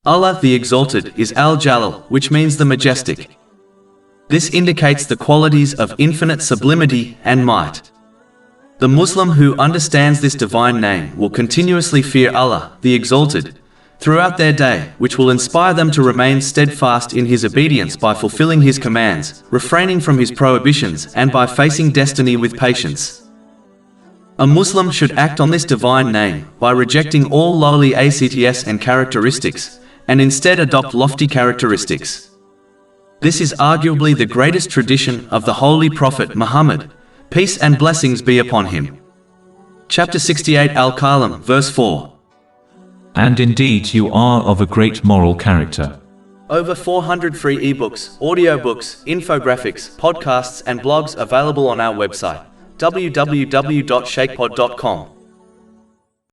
Allah the Exalted is Al-Jalal, which means the Majestic. This indicates the qualities of infinite sublimity and might. The Muslim who understands this divine name will continuously fear Allah, the Exalted, throughout their day, which will inspire them to remain steadfast in His obedience by fulfilling His commands, refraining from His prohibitions, and by facing destiny with patience. A Muslim should act on this divine name by rejecting all lowly acts and characteristics, and instead adopt lofty characteristics. This is arguably the greatest tradition of the Holy Prophet Muhammad, peace and blessings be upon him. Chapter 68 Al-Kalam, verse 4. And indeed you are of a great moral character. Over 400 free ebooks, audiobooks, infographics, podcasts and blogs available on our website, www.shaykhpod.com.